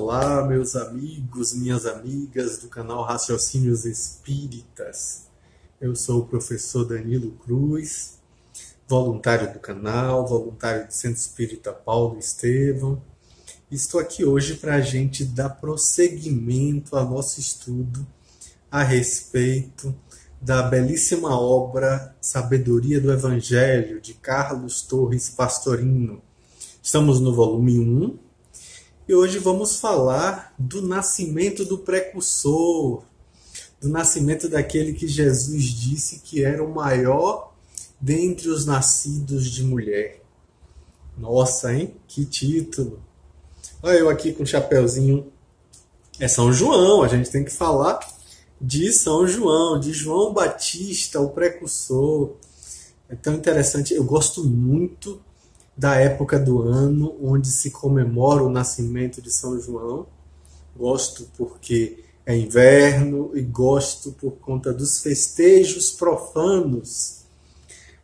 Olá, meus amigos, minhas amigas do canal Raciocínios Espíritas. Eu sou o professor Danilo Cruz, voluntário do canal, voluntário do Centro Espírita Paulo Estevão. Estou aqui hoje para a gente dar prosseguimento ao nosso estudo a respeito da belíssima obra Sabedoria do Evangelho, de Carlos Torres Pastorino. Estamos no volume 1 e hoje vamos falar do nascimento do precursor, do nascimento daquele que Jesus disse que era o maior dentre os nascidos de mulher. Nossa, hein? Que título! Olha eu aqui com o chapeuzinho. É São João, a gente tem que falar de São João, de João Batista, o precursor. É tão interessante, eu gosto muito da época do ano onde se comemora o nascimento de São João. Gosto porque é inverno e gosto por conta dos festejos profanos.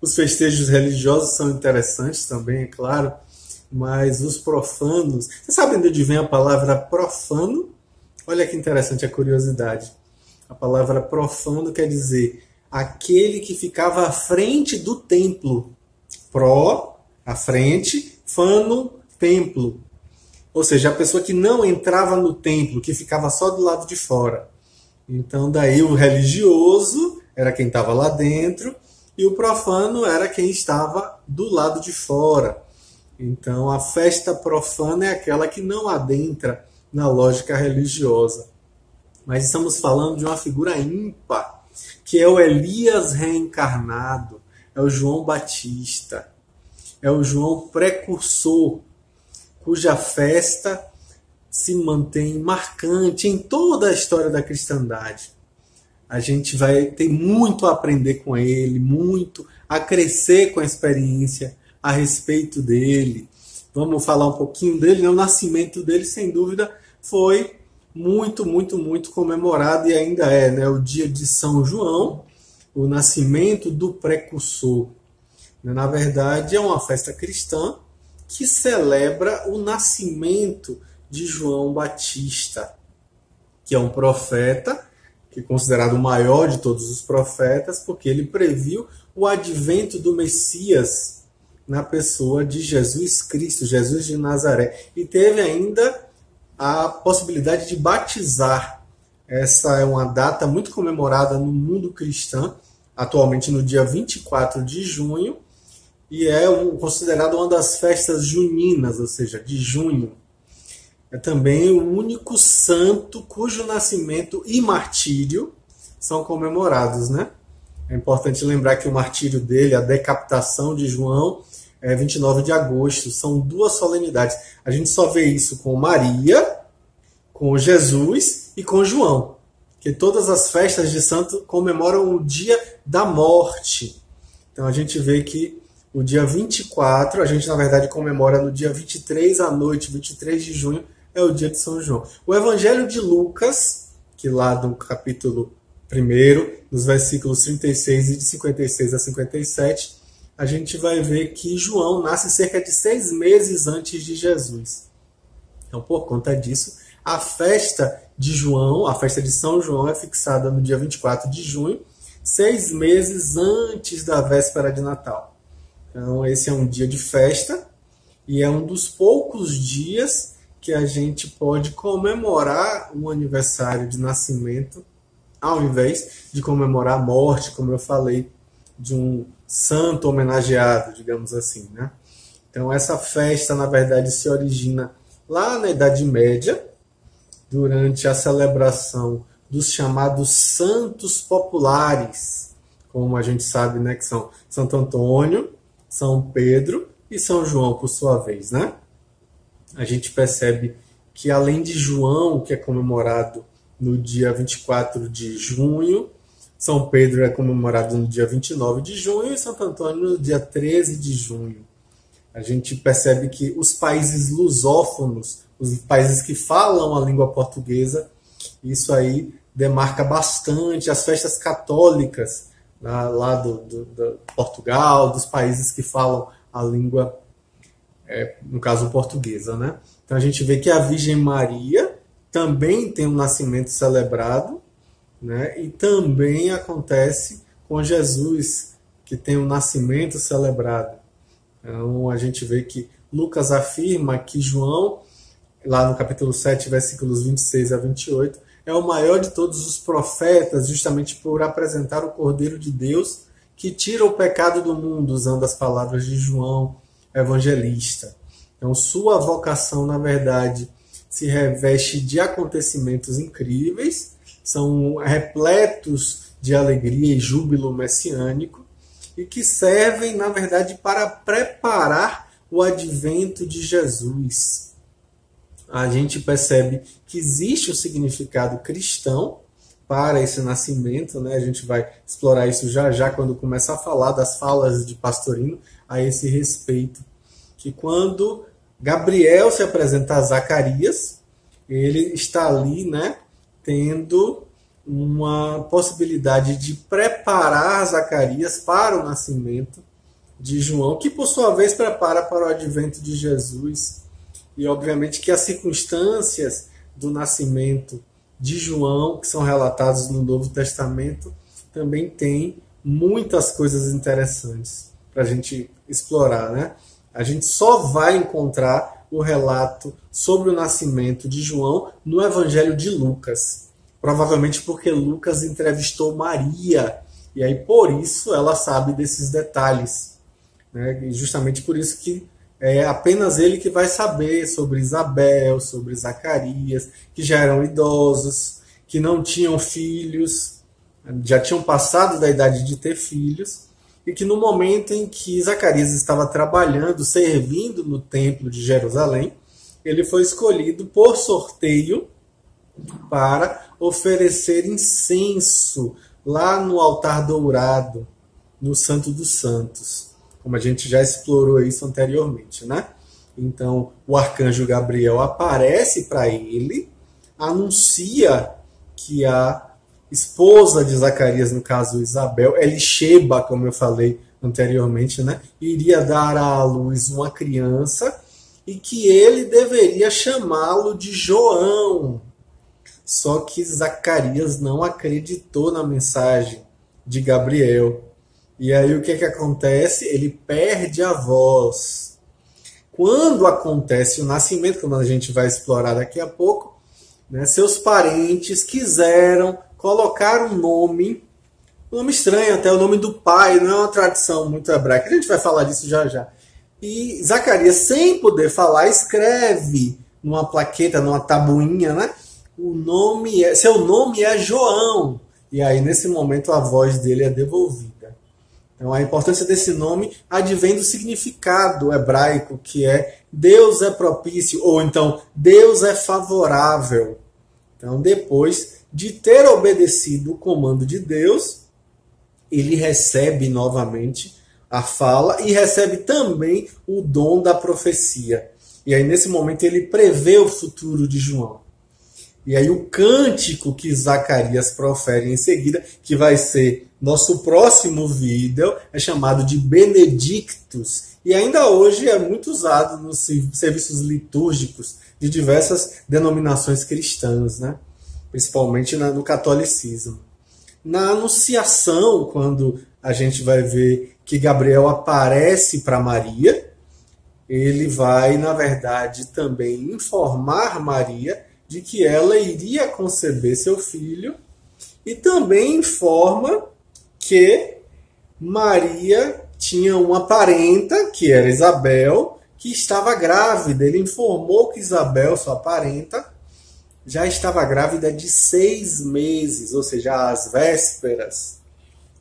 Os festejos religiosos são interessantes também, é claro, mas os profanos... Você sabe de onde vem a palavra profano? Olha que interessante a curiosidade. A palavra profano quer dizer aquele que ficava à frente do templo. Pró, à frente, fano, templo. Ou seja, a pessoa que não entrava no templo, que ficava só do lado de fora. Então, daí o religioso era quem estava lá dentro e o profano era quem estava do lado de fora. Então, a festa profana é aquela que não adentra na lógica religiosa. Mas estamos falando de uma figura ímpar, que é o Elias reencarnado, é o João Batista, é o João precursor, cuja festa se mantém marcante em toda a história da cristandade. A gente vai ter muito a aprender com ele, muito a crescer com a experiência a respeito dele. Vamos falar um pouquinho dele, né? O nascimento dele, sem dúvida, foi muito comemorado e ainda é, né? O dia de São João, o nascimento do precursor. Na verdade, é uma festa cristã que celebra o nascimento de João Batista, que é um profeta, que é considerado o maior de todos os profetas, porque ele previu o advento do Messias na pessoa de Jesus Cristo, Jesus de Nazaré. E teve ainda a possibilidade de batizar. Essa é uma data muito comemorada no mundo cristão, atualmente no dia 24 de junho, e é considerado uma das festas juninas, ou seja, de junho. É também o único santo cujo nascimento e martírio são comemorados, né? É importante lembrar que o martírio dele, a decapitação de João, é 29 de agosto. São duas solenidades. A gente só vê isso com Maria, com Jesus e com João. Que todas as festas de santo comemoram o dia da morte. Então a gente vê que o dia 24, a gente na verdade comemora no dia 23 à noite, 23 de junho, é o dia de São João. O Evangelho de Lucas, que lá do capítulo 1, nos versículos 36 e de 56 a 57, a gente vai ver que João nasce cerca de 6 meses antes de Jesus. Então, por conta disso, a festa de João, a festa de São João, é fixada no dia 24 de junho, 6 meses antes da véspera de Natal. Então, esse é um dia de festa e é um dos poucos dias que a gente pode comemorar um aniversário de nascimento, ao invés de comemorar a morte, como eu falei, de um santo homenageado, digamos assim, né? Então, essa festa, na verdade, se origina lá na Idade Média, durante a celebração dos chamados santos populares, como a gente sabe, né, que são Santo Antônio, São Pedro e São João, por sua vez, né? A gente percebe que, além de João, que é comemorado no dia 24 de junho, São Pedro é comemorado no dia 29 de junho e Santo Antônio no dia 13 de junho. A gente percebe que os países lusófonos, os países que falam a língua portuguesa, isso aí demarca bastante as festas católicas lá do Portugal, dos países que falam a língua, no caso portuguesa, né? Então a gente vê que a Virgem Maria também tem um nascimento celebrado, né? E também acontece com Jesus, que tem um nascimento celebrado. Então a gente vê que Lucas afirma que João, lá no capítulo 7, versículos 26 a 28, é o maior de todos os profetas, justamente por apresentar o Cordeiro de Deus que tira o pecado do mundo, usando as palavras de João evangelista. Então sua vocação, na verdade, se reveste de acontecimentos incríveis, são repletos de alegria e júbilo messiânico, e que servem, na verdade, para preparar o advento de Jesus. A gente percebe que existe o significado cristão para esse nascimento, né? A gente vai explorar isso já já quando começar a falar das falas de Pastorino a esse respeito. Que quando Gabriel se apresenta a Zacarias, ele está ali, né, tendo uma possibilidade de preparar Zacarias para o nascimento de João, que por sua vez prepara para o advento de Jesus. E obviamente que as circunstâncias do nascimento de João, que são relatadas no Novo Testamento, também tem muitas coisas interessantes para a gente explorar, né? A gente só vai encontrar o relato sobre o nascimento de João no Evangelho de Lucas. Provavelmente porque Lucas entrevistou Maria, e aí por isso ela sabe desses detalhes, né? E justamente por isso que é apenas ele que vai saber sobre Isabel, sobre Zacarias, que já eram idosos, que não tinham filhos, já tinham passado da idade de ter filhos, e que no momento em que Zacarias estava trabalhando, servindo no templo de Jerusalém, ele foi escolhido por sorteio para oferecer incenso lá no altar dourado, no Santo dos Santos, como a gente já explorou isso anteriormente, né? Então, o arcanjo Gabriel aparece para ele, anuncia que a esposa de Zacarias, no caso Isabel, Elisheba, como eu falei anteriormente, né, iria dar à luz uma criança e que ele deveria chamá-lo de João. Só que Zacarias não acreditou na mensagem de Gabriel. E aí o que acontece? Ele perde a voz. Quando acontece o nascimento, como a gente vai explorar daqui a pouco, né, seus parentes quiseram colocar um nome estranho, até o nome do pai, não é uma tradição muito hebraica, a gente vai falar disso já já. E Zacarias, sem poder falar, escreve numa plaqueta, numa tabuinha, né? Seu nome é João. E aí, nesse momento, a voz dele é devolvida. Então, a importância desse nome advém do significado hebraico, que é Deus é propício, ou então Deus é favorável. Então, depois de ter obedecido o comando de Deus, ele recebe novamente a fala e recebe também o dom da profecia. E aí, nesse momento, ele prevê o futuro de João. E aí, o cântico que Zacarias profere em seguida, que vai ser nosso próximo vídeo, é chamado de Benedictus. E ainda hoje é muito usado nos serviços litúrgicos de diversas denominações cristãs, né? Principalmente no catolicismo. Na Anunciação, quando a gente vai ver que Gabriel aparece para Maria, ele vai, na verdade, também informar Maria de que ela iria conceber seu filho, e também informa que Maria tinha uma parenta, que era Isabel, que estava grávida. Ele informou que Isabel, sua parenta, já estava grávida de 6 meses, ou seja, às vésperas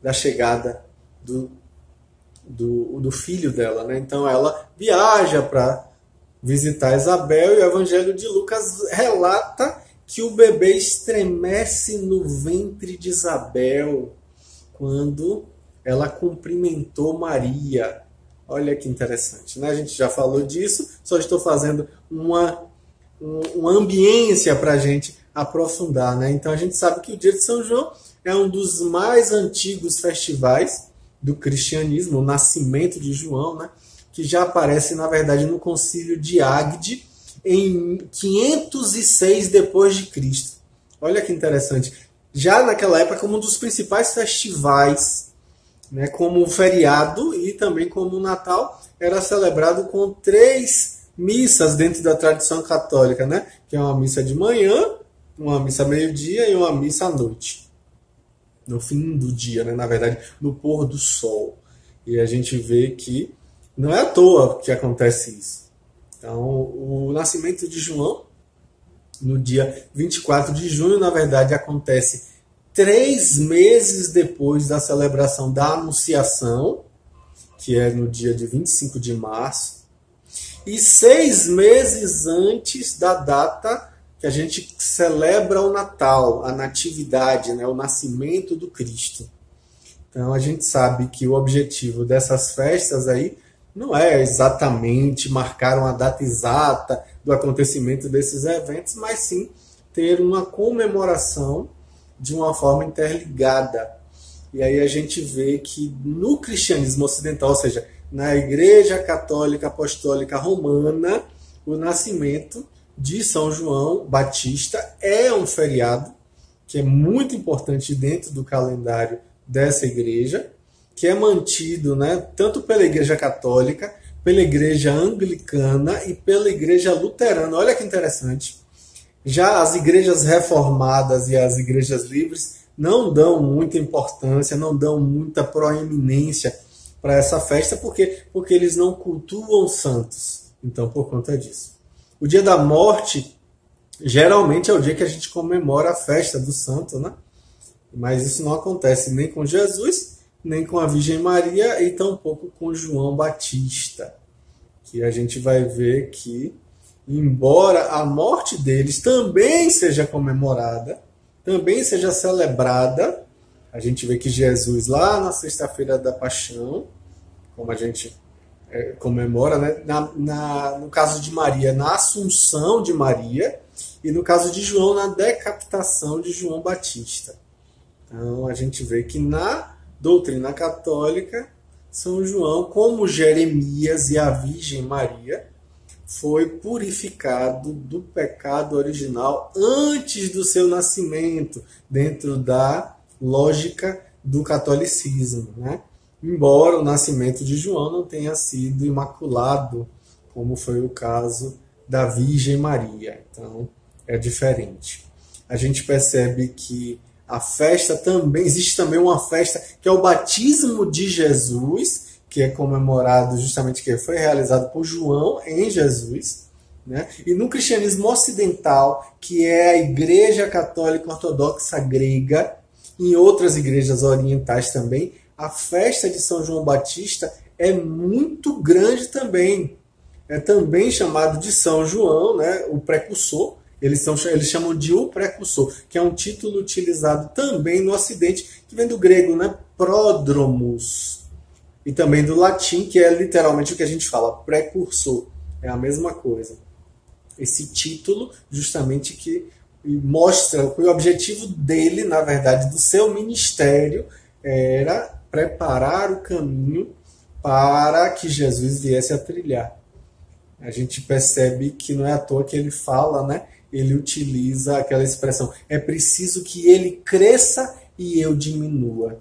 da chegada do filho dela, né? Então ela viaja para visitar Isabel, e o Evangelho de Lucas relata que o bebê estremece no ventre de Isabel quando ela cumprimentou Maria. Olha que interessante, né? A gente já falou disso, só estou fazendo uma ambiência para a gente aprofundar, né? Então a gente sabe que o Dia de São João é um dos mais antigos festivais do cristianismo, o nascimento de João, né? Que já aparece, na verdade, no Concílio de Águide, em 506 depois de Cristo. Olha que interessante. Já naquela época, como um dos principais festivais, né, como o feriado e também como o Natal, era celebrado com 3 missas dentro da tradição católica, né? Que é uma missa de manhã, uma missa meio-dia e uma missa à noite. No fim do dia, né? Na verdade, no pôr do sol. E a gente vê que não é à toa que acontece isso. Então, o nascimento de João, no dia 24 de junho, na verdade, acontece 3 meses depois da celebração da Anunciação, que é no dia de 25 de março, e 6 meses antes da data que a gente celebra o Natal, a Natividade, né, o nascimento do Cristo. Então a gente sabe que o objetivo dessas festas aí não é exatamente marcar uma data exata do acontecimento desses eventos, mas sim ter uma comemoração de uma forma interligada. E aí a gente vê que no cristianismo ocidental, ou seja, na Igreja Católica Apostólica Romana, o nascimento de São João Batista é um feriado que é muito importante dentro do calendário dessa igreja, que é mantido, né, tanto pela Igreja Católica, pela Igreja Anglicana e pela Igreja Luterana. Olha que interessante. Já as igrejas reformadas e as igrejas livres não dão muita importância, não dão muita proeminência para essa festa, porque eles não cultuam santos. Então, por conta disso. O dia da morte, geralmente, é o dia que a gente comemora a festa do santo, né? Mas isso não acontece nem com Jesus, nem com a Virgem Maria e tampouco com João Batista. Que a gente vai ver que, embora a morte deles também seja comemorada, também seja celebrada, a gente vê que Jesus, lá na sexta-feira da Paixão, como a gente comemora, né? No caso de Maria, na Assunção de Maria, e no caso de João, na decapitação de João Batista. Então a gente vê que na doutrina católica, São João, como Jeremias e a Virgem Maria, foi purificado do pecado original antes do seu nascimento, dentro da lógica do catolicismo, né? Embora o nascimento de João não tenha sido imaculado, como foi o caso da Virgem Maria. Então, é diferente. A gente percebe que a festa também, existe também uma festa que é o batismo de Jesus, que é comemorado justamente, que foi realizado por João em Jesus, né? E no cristianismo ocidental, que é a Igreja Católica Ortodoxa Grega, em outras igrejas orientais também, a festa de São João Batista é muito grande também. É também chamado de São João, né, o precursor. Eles chamam de o precursor, que é um título utilizado também no Ocidente, que vem do grego, né, pródromos, e também do latim, que é literalmente o que a gente fala, precursor. É a mesma coisa. Esse título, justamente, que mostra que o objetivo dele, na verdade, do seu ministério, era preparar o caminho para que Jesus viesse a trilhar. A gente percebe que não é à toa que ele fala, né? Ele utiliza aquela expressão, é preciso que ele cresça e eu diminua.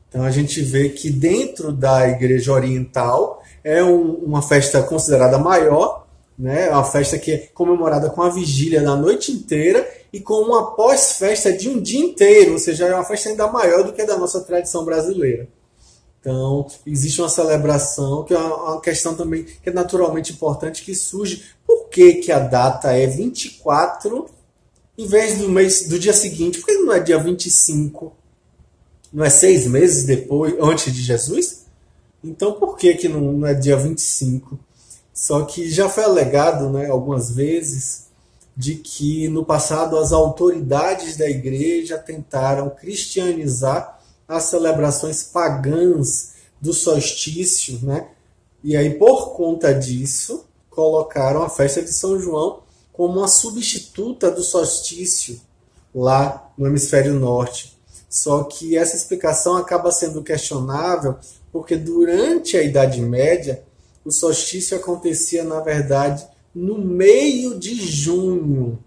Então a gente vê que dentro da Igreja Oriental é uma festa considerada maior, né? Uma festa que é comemorada com a vigília da noite inteira e com uma pós-festa de um dia inteiro, ou seja, é uma festa ainda maior do que a da nossa tradição brasileira. Então, existe uma celebração, que é uma questão também que é naturalmente importante, que surge. Por que a data é 24 em vez do dia seguinte? Por que não é dia 25? Não é 6 meses depois, antes de Jesus? Então, por que não é dia 25? Só que já foi alegado, né, algumas vezes, de que no passado as autoridades da igreja tentaram cristianizar as celebrações pagãs do solstício, né? E aí, por conta disso, colocaram a festa de São João como uma substituta do solstício lá no hemisfério norte. Só que essa explicação acaba sendo questionável, porque durante a Idade Média, o solstício acontecia, na verdade, no meio de junho.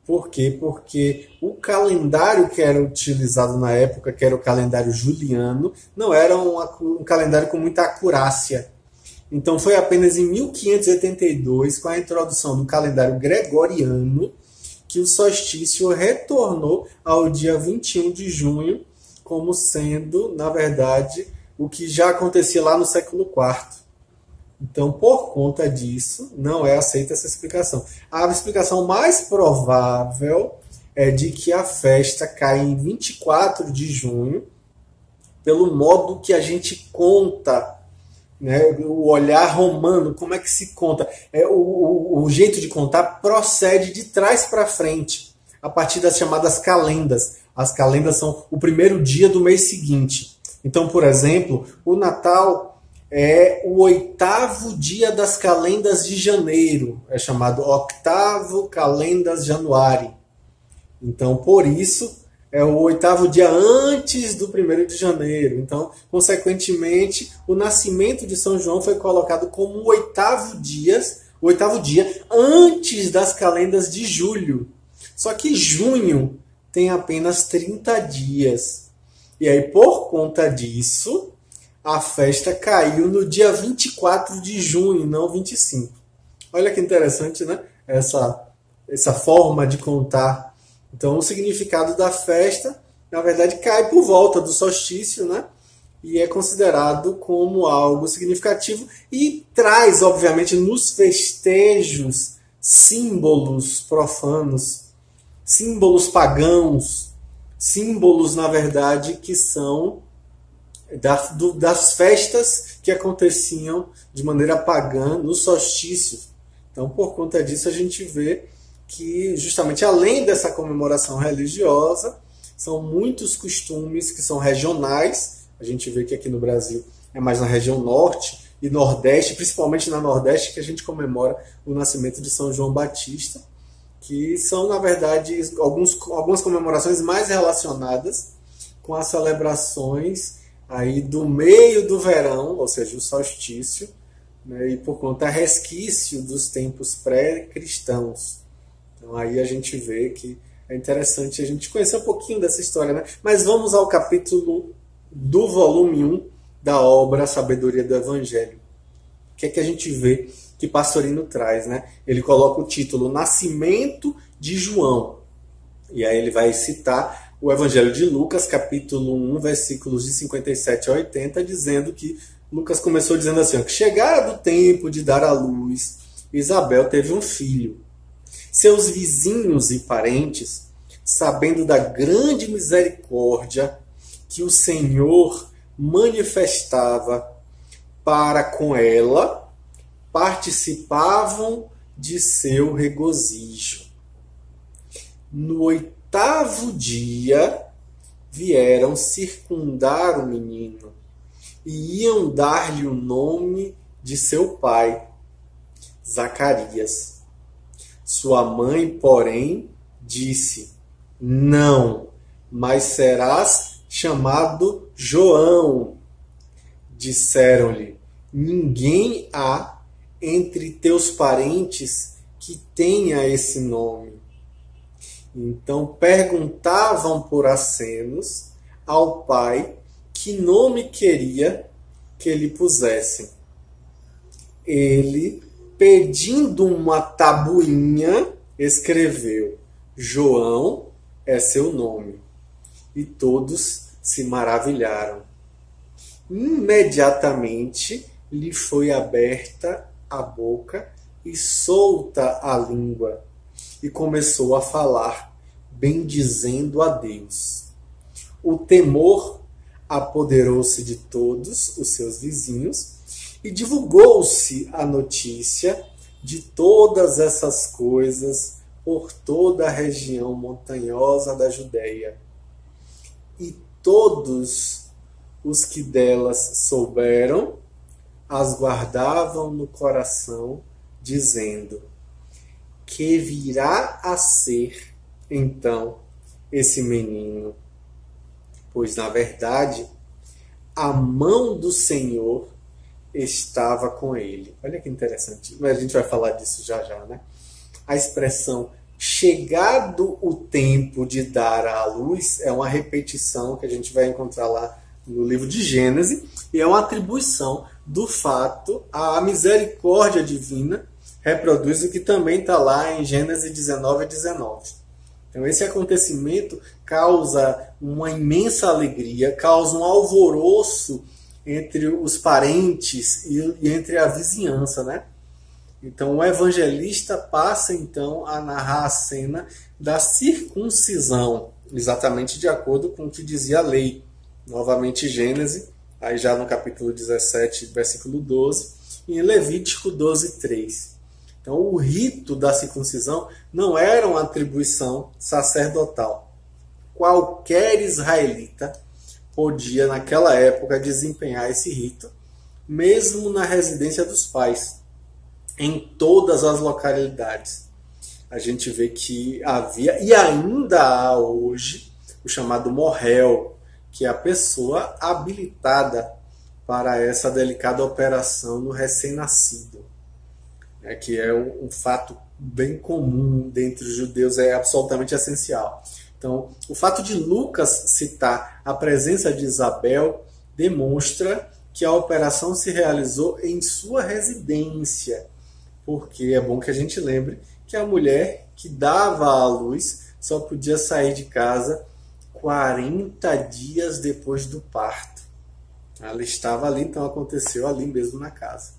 Por quê? Porque o calendário que era utilizado na época, que era o calendário juliano, não era um calendário com muita acurácia. Então foi apenas em 1582, com a introdução do calendário gregoriano, que o solstício retornou ao dia 21 de junho, como sendo, na verdade, o que já acontecia lá no século IV. Então, por conta disso, não é aceita essa explicação. A explicação mais provável é de que a festa cai em 24 de junho, pelo modo que a gente conta, né? O olhar romano, como é que se conta? O jeito de contar procede de trás para frente, a partir das chamadas calendas. As calendas são o primeiro dia do mês seguinte. Então, por exemplo, o Natal é o 8º dia das calendas de janeiro. É chamado octavo calendas januari. Então, por isso, é o 8º dia antes do 1º de janeiro. Então, consequentemente, o nascimento de São João foi colocado como o 8º dia antes das calendas de julho. Só que junho tem apenas 30 dias. E aí, por conta disso, a festa caiu no dia 24 de junho, não 25. Olha que interessante, né? Essa forma de contar. Então, o significado da festa, na verdade, cai por volta do solstício, né? E é considerado como algo significativo e traz, obviamente, nos festejos símbolos profanos, símbolos pagãos, símbolos, na verdade, que são das festas que aconteciam de maneira pagã no solstício. Então, por conta disso, a gente vê que, justamente, além dessa comemoração religiosa, são muitos costumes que são regionais. A gente vê que aqui no Brasil é mais na região norte e nordeste, principalmente na nordeste, que a gente comemora o nascimento de São João Batista, que são, na verdade, algumas comemorações mais relacionadas com as celebrações aí do meio do verão, ou seja, o solstício, né, e por conta resquício dos tempos pré-cristãos. Então aí a gente vê que é interessante a gente conhecer um pouquinho dessa história, né? Mas vamos ao capítulo do volume 1 da obra Sabedoria do Evangelho. O que é que a gente vê que Pastorino traz, né? Ele coloca o título Nascimento de João. E aí ele vai citar o Evangelho de Lucas, capítulo 1, versículos de 57 a 80, dizendo que Lucas começou dizendo assim, que chegado o tempo de dar à luz, Isabel teve um filho. Seus vizinhos e parentes, sabendo da grande misericórdia que o Senhor manifestava para com ela, participavam de seu regozijo. No 8º dia, vieram circundar o menino e iam dar-lhe o nome de seu pai, Zacarias. Sua mãe, porém, disse, não, mas serás chamado João. Disseram-lhe, ninguém há entre teus parentes que tenha esse nome. Então perguntavam por acenos ao pai que nome queria que lhe pusessem. Ele, pedindo uma tabuinha, escreveu, João é seu nome. E todos se maravilharam. Imediatamente lhe foi aberta a boca e solta a língua, e começou a falar, bendizendo a Deus. O temor apoderou-se de todos os seus vizinhos e divulgou-se a notícia de todas essas coisas por toda a região montanhosa da Judéia. E todos os que delas souberam as guardavam no coração, dizendo, que virá a ser, então, esse menino? Pois, na verdade, a mão do Senhor estava com ele. Olha que interessante. Mas a gente vai falar disso já já, né? A expressão chegado o tempo de dar à luz é uma repetição que a gente vai encontrar lá no livro de Gênesis e é uma atribuição do fato à misericórdia divina, reproduz o que também está lá em Gênesis 19:19. Então esse acontecimento causa uma imensa alegria, causa um alvoroço entre os parentes e entre a vizinhança, né? Então o evangelista passa então a narrar a cena da circuncisão, exatamente de acordo com o que dizia a lei. Novamente Gênesis, aí já no capítulo 17, versículo 12, e em Levítico 12:3. Então o rito da circuncisão não era uma atribuição sacerdotal. Qualquer israelita podia naquela época desempenhar esse rito, mesmo na residência dos pais, em todas as localidades. A gente vê que havia, e ainda há hoje, o chamado morrel, que é a pessoa habilitada para essa delicada operação no recém-nascido, que é um fato bem comum dentre os judeus, é absolutamente essencial. Então, o fato de Lucas citar a presença de Isabel demonstra que a operação se realizou em sua residência, porque é bom que a gente lembre que a mulher que dava à luz só podia sair de casa 40 dias depois do parto. Ela estava ali, então aconteceu ali mesmo na casa.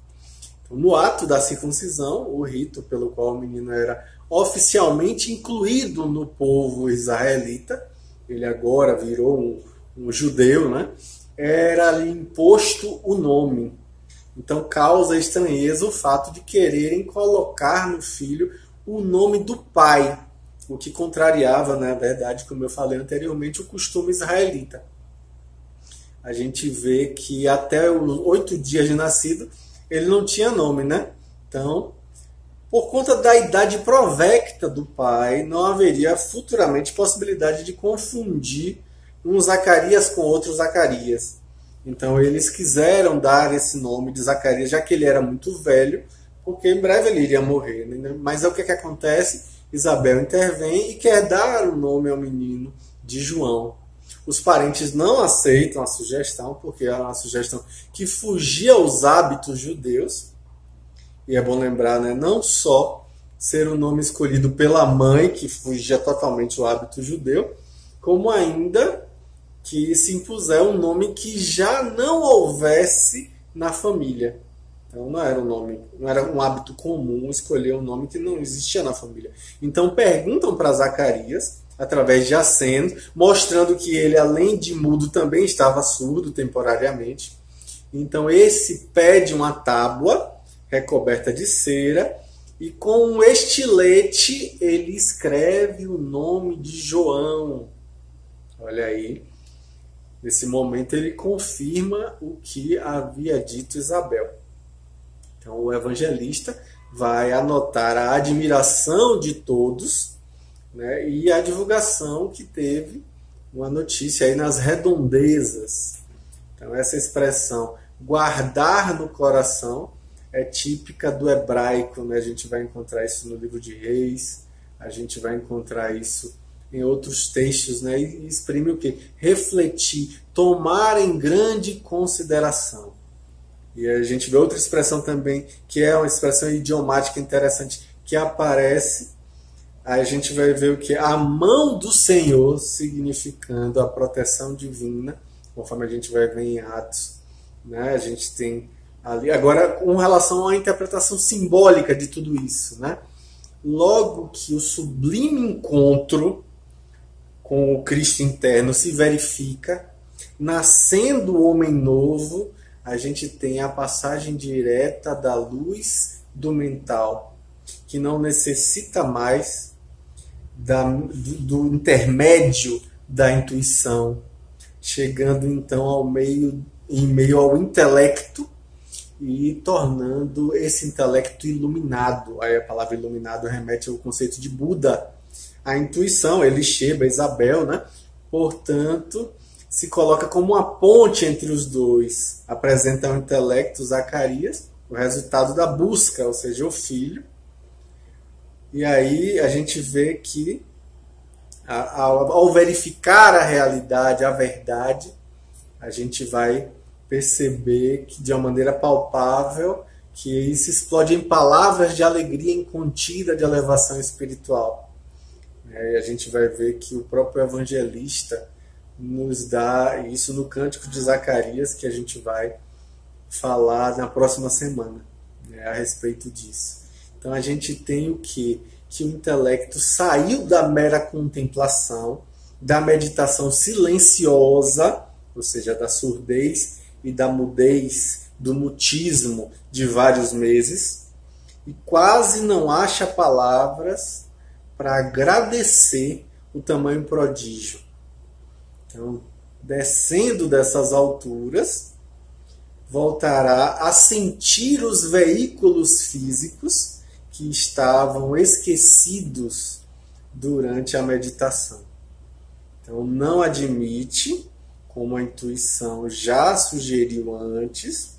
Então, no ato da circuncisão, o rito pelo qual o menino era oficialmente incluído no povo israelita, ele agora virou um judeu, né? Era imposto o nome. Então causa estranheza o fato de quererem colocar no filho o nome do pai, o que contrariava, na verdade, como eu falei anteriormente, o costume israelita. A gente vê que até os 8 dias de nascido ele não tinha nome, né? Então, por conta da idade provecta do pai, não haveria futuramente possibilidade de confundir um Zacarias com outro Zacarias. Então eles quiseram dar esse nome de Zacarias, já que ele era muito velho, porque em breve ele iria morrer. Né? Mas é o que acontece? Isabel intervém e quer dar o nome ao menino de João. Os parentes não aceitam a sugestão, porque era uma sugestão que fugia aos hábitos judeus. E é bom lembrar, né? Não só ser o nome escolhido pela mãe, que fugia totalmente ao hábito judeu, como ainda que se impuser um nome que já não houvesse na família. Então não era não era um hábito comum escolher um nome que não existia na família. Então perguntam para Zacarias, através de aceno, mostrando que ele, além de mudo, também estava surdo temporariamente. Então esse pede uma tábua recoberta de cera e com um estilete ele escreve o nome de João. Olha aí. Nesse momento ele confirma o que havia dito Isabel. Então o evangelista vai anotar a admiração de todos, né, e a divulgação que teve uma notícia aí nas redondezas. Então essa expressão guardar no coração é típica do hebraico, né? A gente vai encontrar isso no livro de Reis, a gente vai encontrar isso em outros textos, né? E exprime o quê? Refletir, tomar em grande consideração. E a gente vê outra expressão também, que é uma expressão idiomática interessante, que aparece, aí a gente vai ver o que? A mão do Senhor, significando a proteção divina, conforme a gente vai ver em Atos, né? A gente tem ali, agora com relação à interpretação simbólica de tudo isso, né? Logo que o sublime encontro com o Cristo interno se verifica, nascendo o homem novo, a gente tem a passagem direta da luz do mental, que não necessita mais do intermédio da intuição, chegando então em meio ao intelecto e tornando esse intelecto iluminado. Aí a palavra iluminado remete ao conceito de Buda. A intuição, Elisheba, Isabel, né? Portanto, se coloca como uma ponte entre os dois. Apresenta o intelecto, Zacarias, o resultado da busca, ou seja, o filho. E aí a gente vê que, ao verificar a realidade, a verdade, a gente vai perceber que, de uma maneira palpável, que isso explode em palavras de alegria incontida, de elevação espiritual. E a gente vai ver que o próprio evangelista nos dá isso no Cântico de Zacarias, que a gente vai falar na próxima semana, a respeito disso. Então a gente tem o quê? Que o intelecto saiu da mera contemplação, da meditação silenciosa, ou seja, da surdez e da mudez, do mutismo de vários meses, e quase não acha palavras para agradecer o tamanho prodígio. Então, descendo dessas alturas, voltará a sentir os veículos físicos que estavam esquecidos durante a meditação. Então, não admite, como a intuição já sugeriu antes,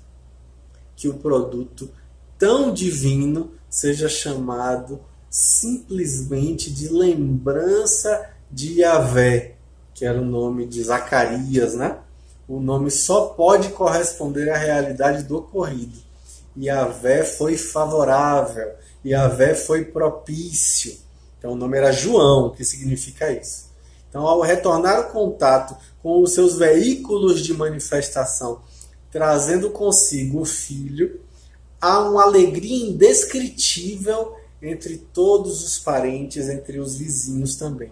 que o produto tão divino seja chamado simplesmente de lembrança de Yahvé, que era o nome de Zacarias, né? O nome só pode corresponder à realidade do ocorrido. Yahvé foi favorável, Yahvé foi propício. Então o nome era João, que significa isso. Então, ao retornar o contato com os seus veículos de manifestação, trazendo consigo o Filho, há uma alegria indescritível entre todos os parentes, entre os vizinhos também.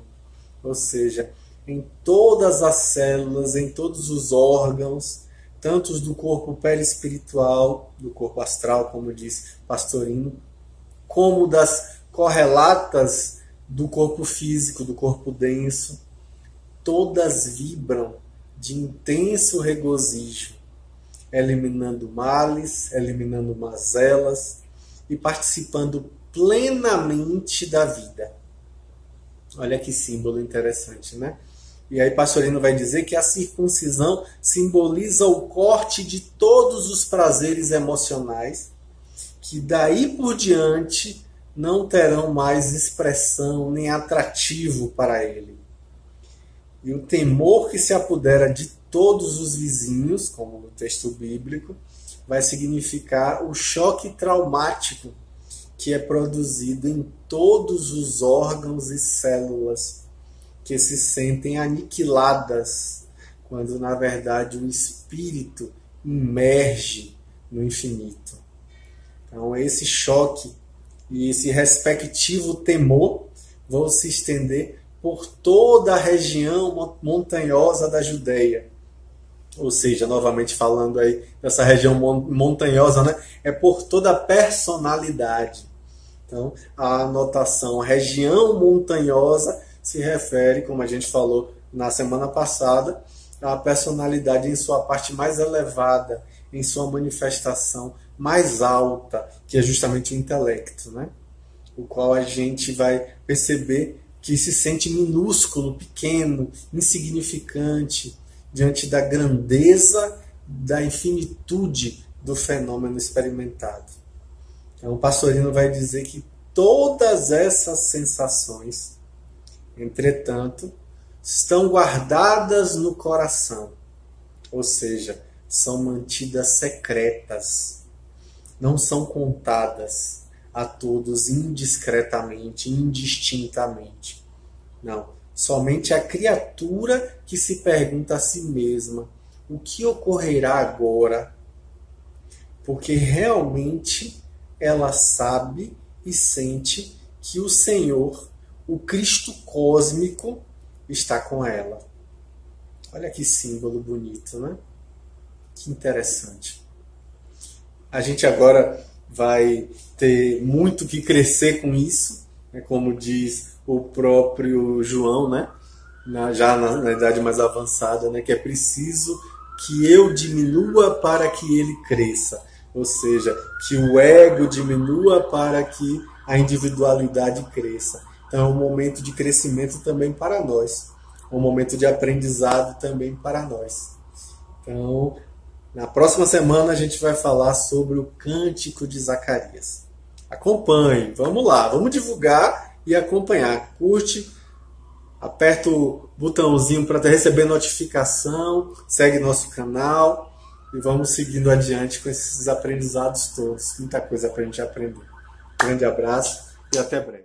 Ou seja, em todas as células, em todos os órgãos, tanto os do corpo perispiritual, do corpo astral, como diz Pastorino, como das correlatas do corpo físico, do corpo denso, todas vibram de intenso regozijo, eliminando males, eliminando mazelas e participando plenamente da vida. Olha que símbolo interessante, né? E aí Pastorino vai dizer que a circuncisão simboliza o corte de todos os prazeres emocionais, que daí por diante não terão mais expressão nem atrativo para ele. E o temor que se apodera de todos os vizinhos, como no texto bíblico, vai significar o choque traumático que é produzido em todos os órgãos e células que se sentem aniquiladas, quando na verdade o espírito imerge no infinito. Então esse choque e esse respectivo temor vão se estender por toda a região montanhosa da Judéia. Ou seja, novamente falando aí dessa região montanhosa, né? É por toda a personalidade. Então, a anotação região montanhosa se refere, como a gente falou na semana passada, à personalidade em sua parte mais elevada, em sua manifestação mais alta, que é justamente o intelecto, né? O qual a gente vai perceber que se sente minúsculo, pequeno, insignificante, diante da grandeza, da infinitude do fenômeno experimentado. Então, o Pastorino vai dizer que todas essas sensações, entretanto, estão guardadas no coração, ou seja, são mantidas secretas, não são contadas a todos indiscretamente, indistintamente. Não, somente a criatura que se pergunta a si mesma o que ocorrerá agora, porque realmente ela sabe e sente que o Senhor, o Cristo cósmico, está com ela. Olha que símbolo bonito, né? Que interessante. A gente agora vai ter muito que crescer com isso, né? Como diz o próprio João, né? Já na idade mais avançada, né? Que é preciso que eu diminua para que ele cresça. Ou seja, que o ego diminua para que a individualidade cresça. Então é um momento de crescimento também para nós. um momento de aprendizado também para nós. Então, na próxima semana a gente vai falar sobre o Cântico de Zacarias. Acompanhe, vamos lá, vamos divulgar e acompanhar. Curte, aperta o botãozinho para receber notificação, segue nosso canal e vamos seguindo adiante com esses aprendizados todos. Muita coisa para a gente aprender. Grande abraço e até breve.